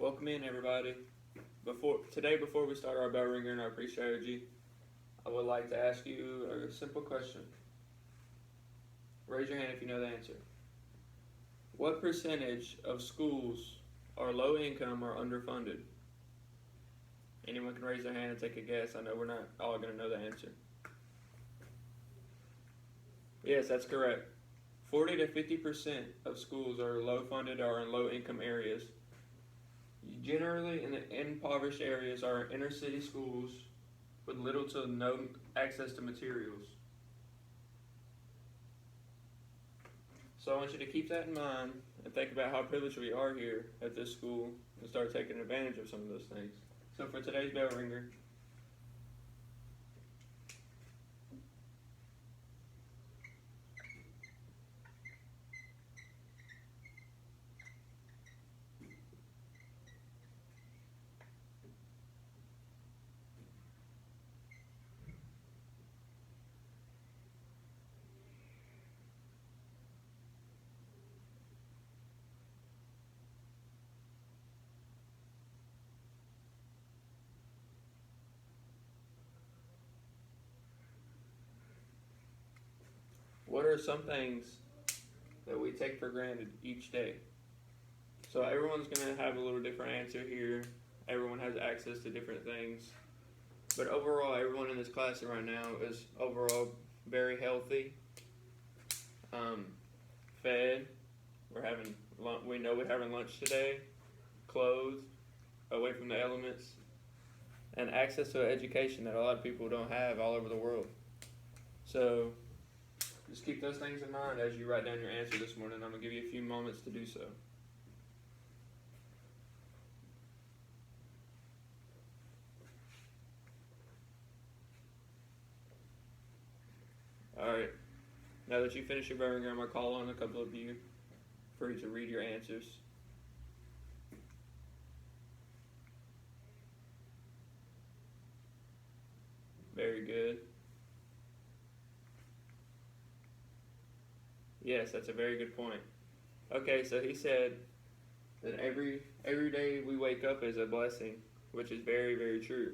Welcome in, everybody. Before we start our bell ringer and our pre-strategy, I would like to ask you a simple question. Raise your hand if you know the answer. What percentage of schools are low income or underfunded? Anyone can raise their hand and take a guess. I know we're not all going to know the answer. Yes, that's correct. 40 to 50% of schools are low funded or in low income areas. Generally, in the impoverished areas are inner city schools with little to no access to materials. So I want you to keep that in mind and think about how privileged we are here at this school and start taking advantage of some of those things. So for today's bell ringer, what are some things that we take for granted each day? So everyone's going to have a little different answer here. Everyone has access to different things. But overall, everyone in this class right now is overall very healthy, fed. We know we're having lunch today, clothed, away from the elements, and access to an education that a lot of people don't have all over the world. So just keep those things in mind as you write down your answer this morning. I'm going to give you a few moments to do so. Alright, now that you finish your bell ringer, I'm going to call on a couple of you for you to read your answers. Very good. Yes, that's a very good point. Okay, so he said that every day we wake up is a blessing, which is very, very true.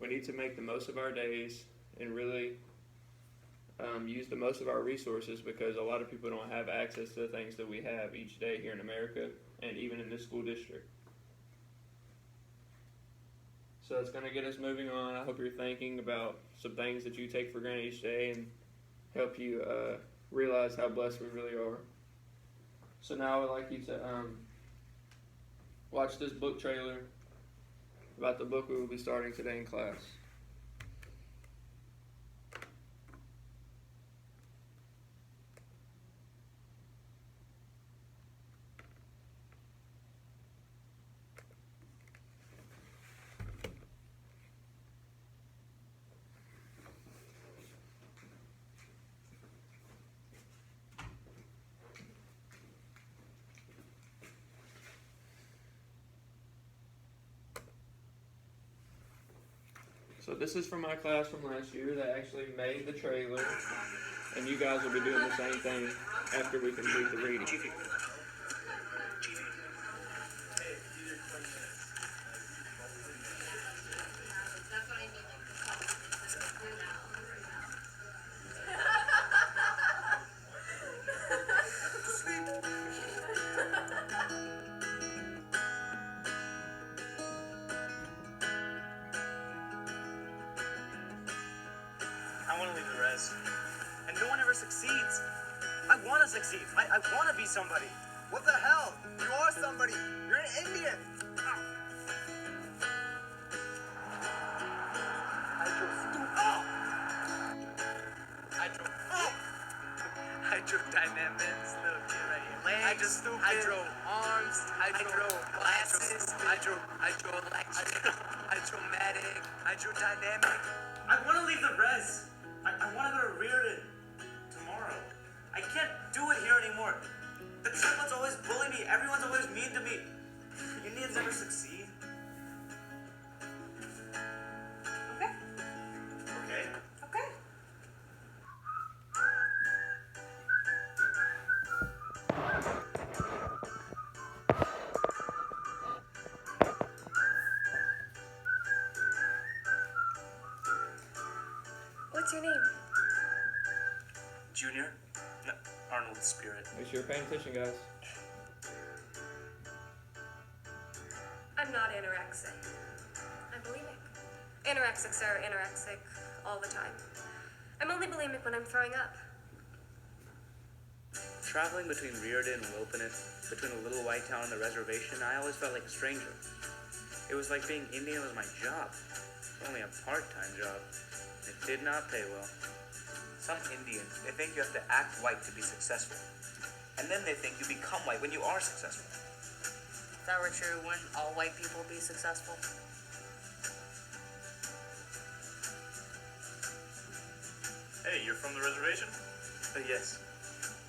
We need to make the most of our days and really use the most of our resources, because a lot of people don't have access to the things that we have each day here in America and even in this school district. So it's going to get us moving on. I hope you're thinking about some things that you take for granted each day and help you realize how blessed we really are. So now I would like you to watch this book trailer about the book we will be starting today in class. So this is from my class from last year that actually made the trailer, and you guys will be doing the same thing after we complete the reading. I want to leave the res. And no one ever succeeds. I want to succeed. I want to be somebody. What the hell? You are somebody. You're an Indian. Hydrodynamics, little kid right here. Legs, hydro arms, hydro glasses, hydroelectric, hydromatic, hydrodynamic. I want to leave the res. I want to go to Reardon tomorrow. I can't do it here anymore. The triplets always bully me. Everyone's always mean to me. Indians never succeed. Okay. Okay? Okay. spirit. Make sure you're paying attention, guys. I'm not anorexic. I'm bulimic. Anorexics are anorexic all the time. I'm only bulimic when I'm throwing up. Traveling between Riordan and Wilpinit, between a little white town and the reservation, I always felt like a stranger. It was like being Indian was my job. Only a part-time job. It did not pay well. Some Indians, they think you have to act white to be successful. And then they think you become white when you are successful. If that were true, wouldn't all white people be successful? Hey, you're from the reservation? Yes.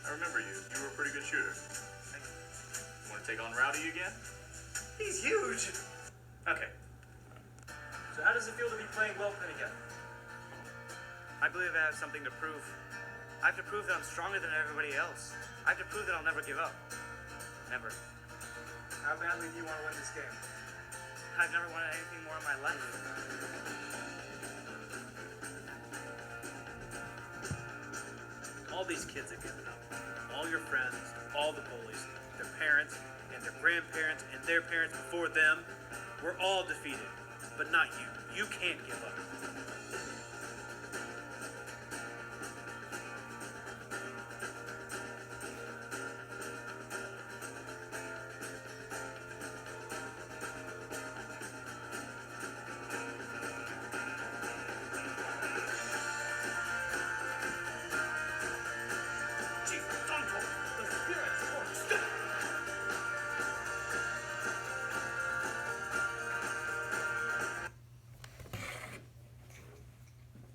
I remember you. You were a pretty good shooter. You want to take on Rowdy again? He's huge! Okay. So how does it feel to be playing Wilpinit again? I believe I have something to prove. I have to prove that I'm stronger than everybody else. I have to prove that I'll never give up. Never. How badly do you want to win this game? I've never wanted anything more in my life. All these kids have given up. All your friends, all the bullies, their parents, and their grandparents, and their parents before them. We're all defeated. But not you. You can't give up.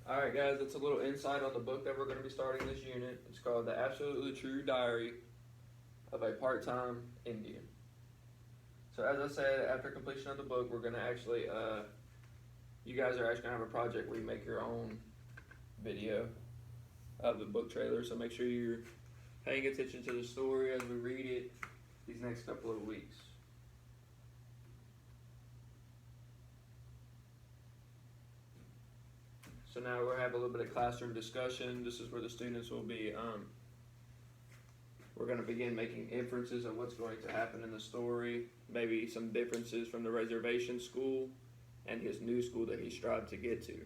Alright guys, that's a little insight on the book that we're going to be starting this unit. It's called The Absolutely True Diary of a Part-Time Indian. So as I said, after completion of the book, we're going to actually, you guys are actually going to have a project where you make your own video of the book trailer. So make sure you're paying attention to the story as we read it these next couple of weeks. So now we'll have a little bit of classroom discussion. This is where the students will be, we're going to begin making inferences of what's going to happen in the story, maybe some differences from the reservation school and his new school that he strived to get to.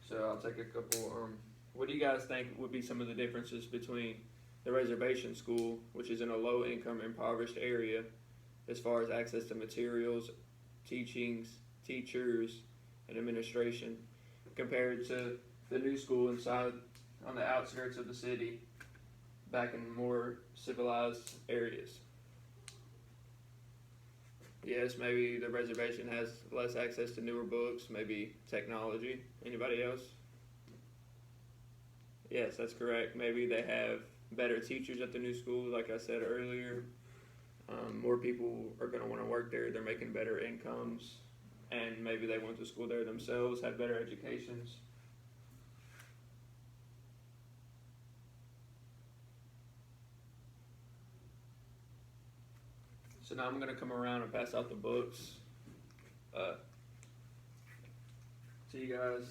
So I'll take a couple, what do you guys think would be some of the differences between the reservation school, which is in a low-income, impoverished area, as far as access to materials, teachings, teachers, and administration, compared to the new school inside on the outskirts of the city, back in more civilized areas? Yes, maybe the reservation has less access to newer books, maybe technology. Anybody else? Yes, that's correct. Maybe they have better teachers at the new school, like I said earlier. More people are going to want to work there. They're making better incomes. And maybe they went to school there themselves, had better educations. So now I'm going to come around and pass out the books to you guys.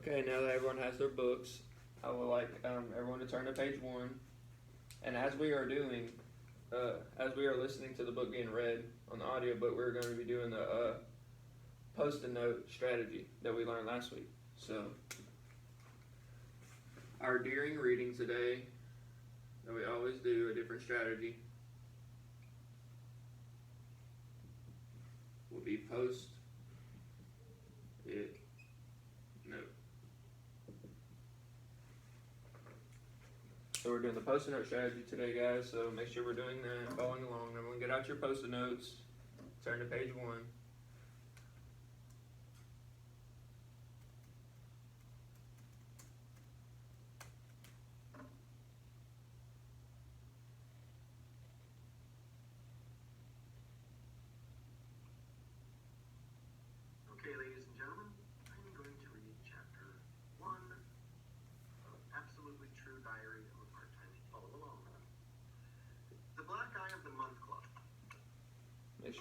Okay, now that everyone has their books, I would like everyone to turn to page 1. And as we are doing, as we are listening to the book being read on the audiobook, we're going to be doing the post-it note strategy that we learned last week. So, our during reading today, that we always do a different strategy, will be post-it note. So we're doing the post-it note strategy today, guys, so make sure we're doing that, following along. Everyone get out your post-it notes, turn to page 1.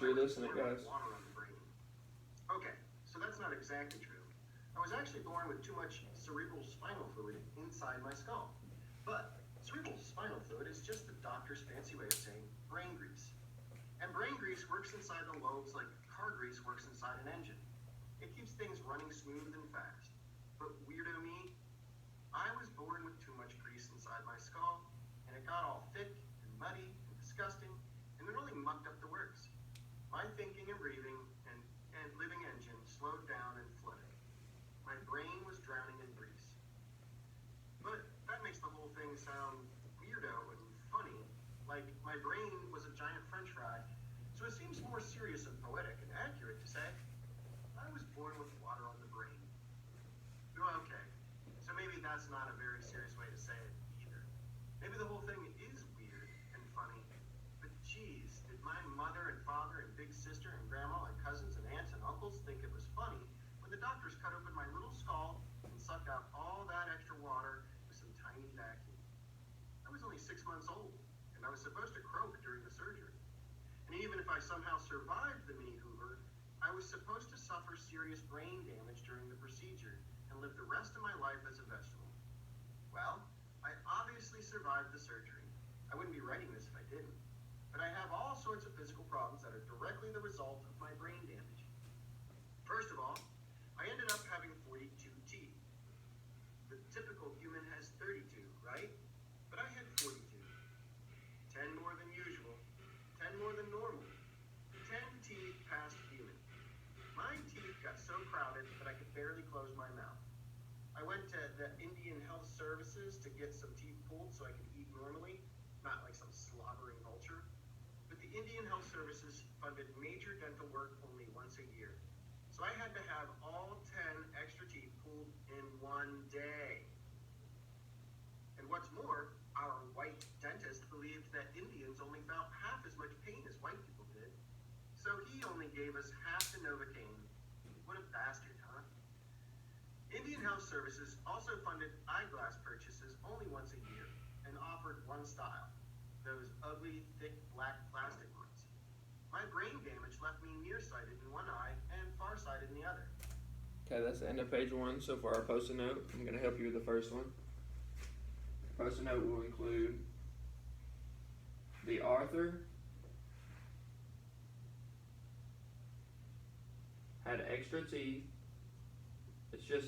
true. Listen to it, guys. Water on the brain. Okay, so that's not exactly true. I was actually born with too much cerebral spinal fluid inside my skull. But cerebral spinal fluid is just the doctor's fancy way of saying brain grease. And brain grease works inside the lobes like car grease works inside an engine. It keeps things running smooth and fast. But weirdo me, I was born with too much grease inside my skull, and it got all thick and muddy and disgusting, and it really mucked up the works. My thinking and breathing and living engine slowed down and flooded. My brain was drowning in grease. But that makes the whole thing sound weirdo and funny, like my brain was a giant french fry, so it seems more serious and poetic and accurate to say, I was born with water on the brain. Well, okay, so maybe that's not a very serious way to say it either. Maybe the whole thing is weird and funny, but geez, did my mother and father and big sister and grandma and cousins and aunts and uncles think it was funny when the doctors cut open my little skull and sucked out all that extra water with some tiny vacuum? I was only 6 months old, and I was supposed to croak during the surgery. And even if I somehow survived the mini Hoover, I was supposed to suffer serious brain damage during the procedure and live the rest of my life as a vegetable. Well, I obviously survived the surgery. I wouldn't be writing this if I didn't. But I have all sorts of physical problems that are directly the result of my brain damage. First of all, I ended up having 42 teeth. The typical human has 32, right? But I had 42. 10 more than usual. 10 more than normal. 10 teeth past human. My teeth got so crowded that I could barely close my mouth. I went to the Indian Health Services to get some teeth pulled so I could eat normally, not like some slobbering vulture. But the Indian Health Services funded major dental work only once a year. So I had to have all 10 extra teeth pulled in one day. And what's more, our white dentist believed that Indians only felt half as much pain as white people did. So he only gave us half the Novocaine. What a bastard, huh? Indian Health Services also funded eyeglass purchases only once a year and offered one style, those ugly, thick, black plastic ones. My brain damage left me nearsighted in one eye and farsighted in the other. Okay, that's the end of page 1. So for our post-it note, I'm going to help you with the first one. Post-it note will include the author had extra teeth. It's just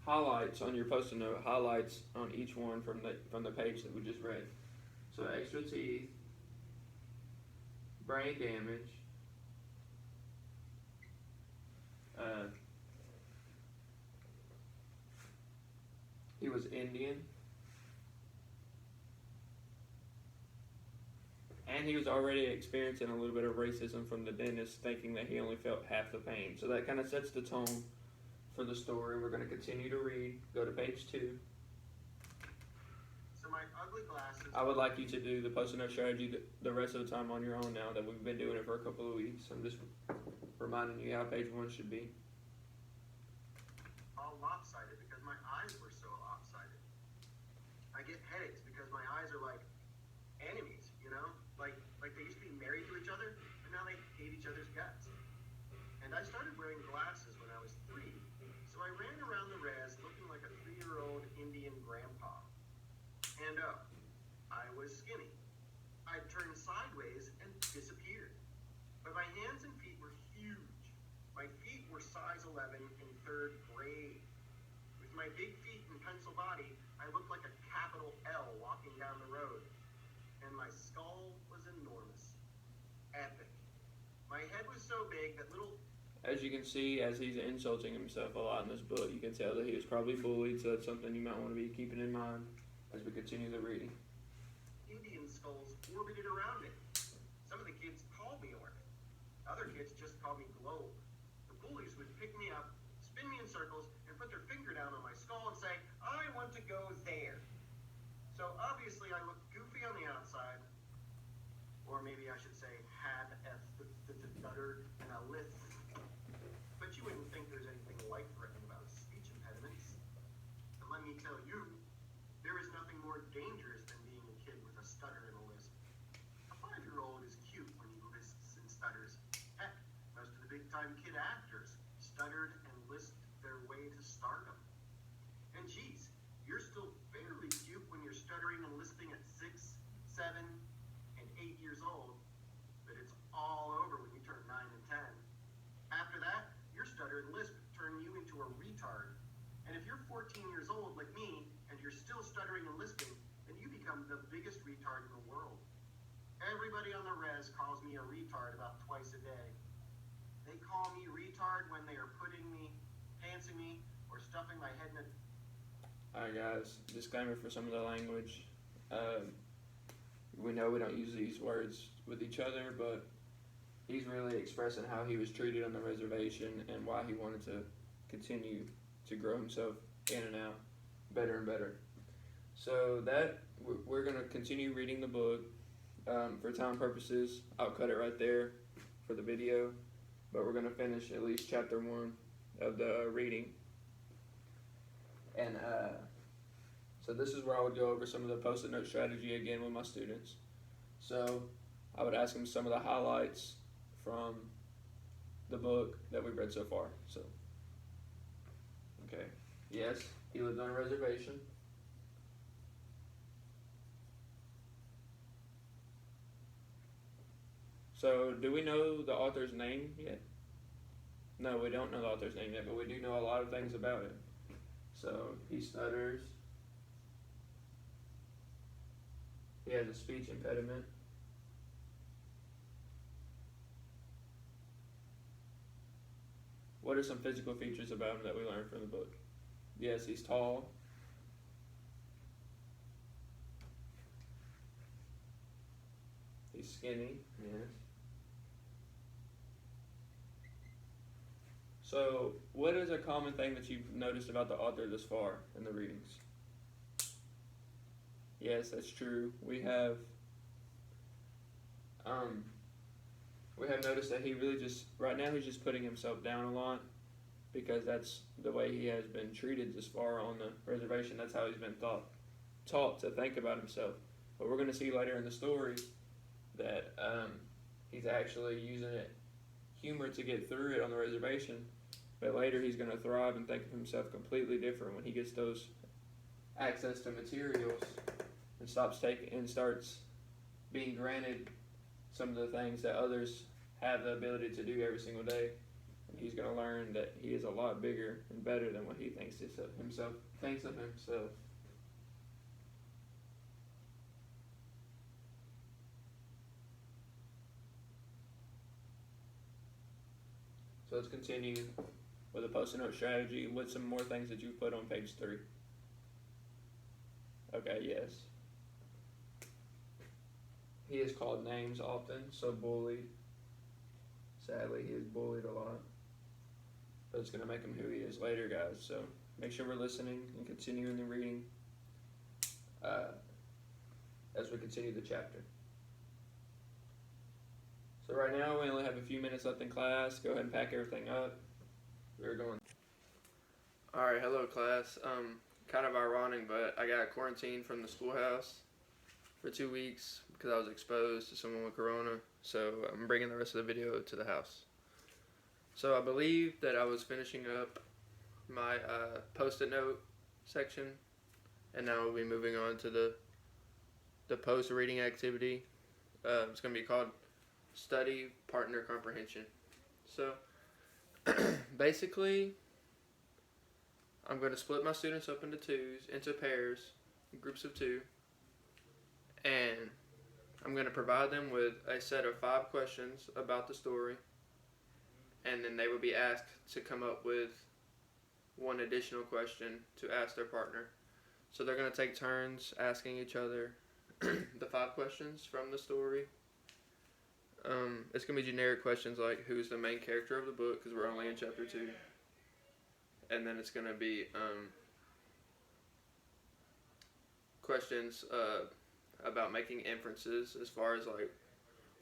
highlights on your post-it note, highlights on each one from the page that we just read. So extra teeth, brain damage, he was Indian, and he was already experiencing a little bit of racism from the dentist, thinking that he only felt half the pain. So that kind of sets the tone for the story. We're going to continue to read. Go to page 2. So my ugly glasses... I would like you to do the post-it note strategy the rest of the time on your own now that we've been doing it for a couple of weeks. I'm just reminding you how page 1 should be. all lopsided because my eyes were so lopsided. I get headaches because my eyes are like enemies, you know? Like they used to be married to each other, and now they hate each other's guts. And I started wearing glasses when I was 3, so I ran around the res looking like a 3-year-old Indian grandpa. And I was skinny. I'd turn sideways and disappeared. But my hands and feet were huge. My feet were size 11 in 3rd grade. With my big feet and pencil body, I looked like a capital L walking down the road. And my skull was enormous. Epic. My head was so big that little... As you can see, as he's insulting himself a lot in this book, you can tell that he was probably bullied, so that's something you might want to be keeping in mind as we continue the reading. Indian skulls orbited around it. Some of the kids called me Orc. Other kids just called me Globe. The bullies would pick me up, spin me in circles, and put their finger down on my skull and say, I want to go there. So obviously I looked goofy on the outside, or maybe I should say had a stutter and a lisp. But you wouldn't think there's anything life-threatening about speech impediments. But let me tell you, there is nothing more dangerous than being a kid with a stutter and a lisp. A 5-year-old is cute when he lisps and stutters. stuttered and lisped their way to stardom. And geez, you're still fairly cute when you're stuttering and lisping at 6, 7, and 8 years old, but it's all over when you turn 9 and 10. After that, your stutter and lisp turn you into a retard. And if you're 14 years old like me, and you're still stuttering and lisping, then you become the biggest retard in the world. Everybody on the res calls me a retard about twice a day. They call me retard when they are pantsing me, or stuffing my head in a... Alright guys, disclaimer for some of the language. We know we don't use these words with each other, but he's really expressing how he was treated on the reservation and why he wanted to continue to grow himself in and out better and better. So that, we're going to continue reading the book. For time purposes, I'll cut it right there for the video, but we're going to finish at least chapter 1 of the reading. And so this is where I would go over some of the post-it note strategy again with my students. So I would ask them some of the highlights from the book that we've read so far. So, okay, yes, he lived on a reservation. So, do we know the author's name yet? No, we don't know the author's name yet, but we do know a lot of things about it. So, he stutters. He has a speech impediment. What are some physical features about him that we learned from the book? Yes, he's tall. He's skinny, yes. So, what is a common thing that you've noticed about the author this far in the readings? Yes, that's true. We have noticed that he really just, right now he's just putting himself down a lot because that's the way he has been treated this far on the reservation. That's how he's been taught to think about himself. But we're going to see later in the story that he's actually using humor to get through it on the reservation. But later he's going to thrive and think of himself completely different when he gets those access to materials and starts being granted some of the things that others have the ability to do every single day. And he's going to learn that he is a lot bigger and better than what he thinks of himself. So let's continue with a post-it note strategy with some more things that you've put on page 3. Okay, yes. He is called names often, so bullied. Sadly, he is bullied a lot. But it's going to make him who he is later, guys. So make sure we're listening and continuing the reading as we continue the chapter. So right now, we only have a few minutes left in class. Go ahead and pack everything up. We're going. Alright, hello class. Kind of ironic, but I got quarantined from the schoolhouse for 2 weeks because I was exposed to someone with corona. So I'm bringing the rest of the video to the house. So I believe that I was finishing up my post-it note section, and now we'll be moving on to the post-reading activity. It's going to be called Study Partner Comprehension. So basically, I'm going to split my students up into pairs, groups of 2, and I'm going to provide them with a set of 5 questions about the story, and then they will be asked to come up with one additional question to ask their partner. So they're going to take turns asking each other the 5 questions from the story. It's going to be generic questions like who's the main character of the book, because we're only in chapter 2. And then it's going to be questions about making inferences as far as like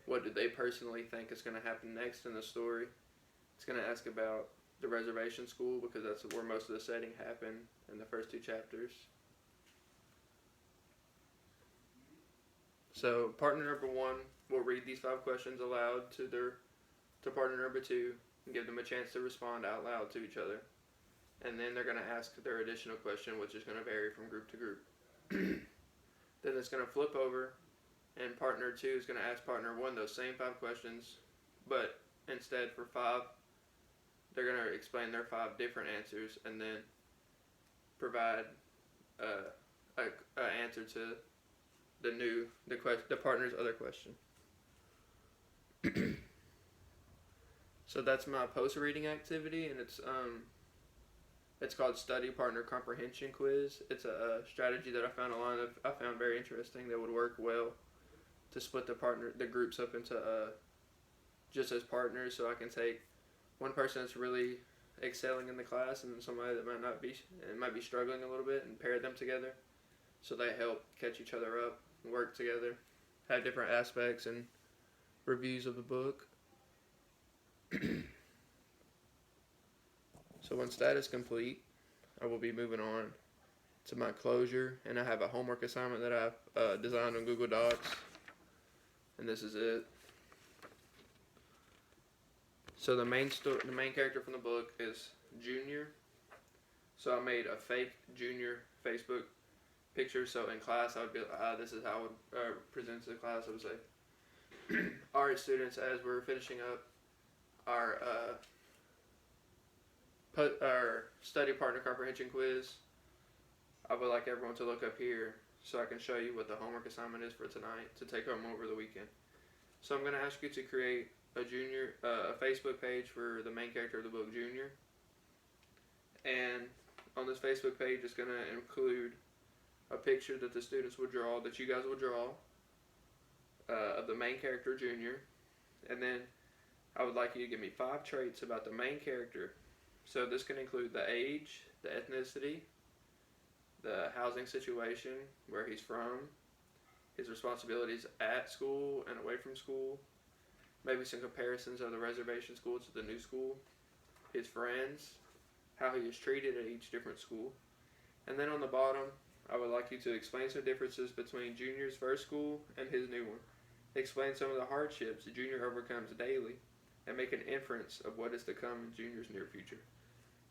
what do they personally think is going to happen next in the story. It's going to ask about the reservation school because that's where most of the setting happened in the first 2 chapters. So partner number 1 will read these 5 questions aloud to partner number 2, and give them a chance to respond out loud to each other. And then they're going to ask their additional question, which is going to vary from group to group. Then it's going to flip over, and partner 2 is going to ask partner 1 those same 5 questions, but instead for 5, they're going to explain their 5 different answers and then provide an answer to the partner's other question. So that's my post-reading activity, and it's called Study Partner Comprehension Quiz. It's a strategy that I found very interesting that would work well to split the groups up into just as partners, so I can take one person that's really excelling in the class and somebody that might be struggling a little bit, and pair them together so they help catch each other up and work together, have different aspects and reviews of the book. So once that is complete, I will be moving on to my closure, and I have a homework assignment that I've designed on Google Docs, and this is it. So the main character from the book is Junior. So I made a fake Junior Facebook picture. So in class, I would be this is how I would present to the class. I would say, "Alright, students, as we're finishing up our study partner comprehension quiz, I would like everyone to look up here so I can show you what the homework assignment is for tonight to take home over the weekend. So I'm going to ask you to create a Facebook page for the main character of the book, Junior. And on this Facebook page, it's going to include a picture that the students will draw, that you guys will draw, of the main character, Junior. And then I would like you to give me 5 traits about the main character. So this can include the age, the ethnicity, the housing situation, where he's from, his responsibilities at school and away from school, maybe some comparisons of the reservation school to the new school, his friends, how he is treated at each different school. And then on the bottom, I would like you to explain some differences between Junior's first school and his new one. Explain some of the hardships Junior overcomes daily, and make an inference of what is to come in Junior's near future.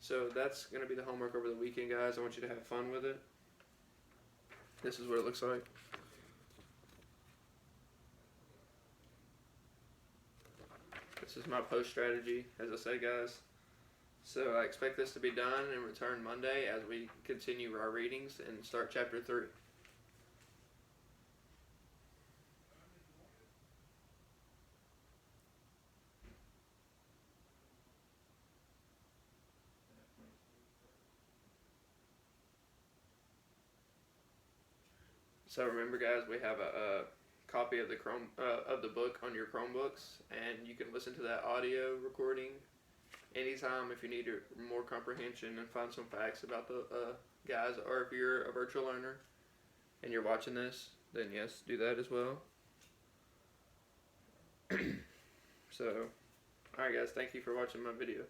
So that's going to be the homework over the weekend, guys. I want you to have fun with it. This is what it looks like. This is my post strategy, as I say, guys. So I expect this to be done and return Monday as we continue our readings and start chapter 3. So remember, guys, we have a copy of the book on your Chromebooks, and you can listen to that audio recording anytime if you need more comprehension and find some facts about the guys, or if you're a virtual learner and you're watching this, then yes, do that as well. So, alright guys, thank you for watching my video.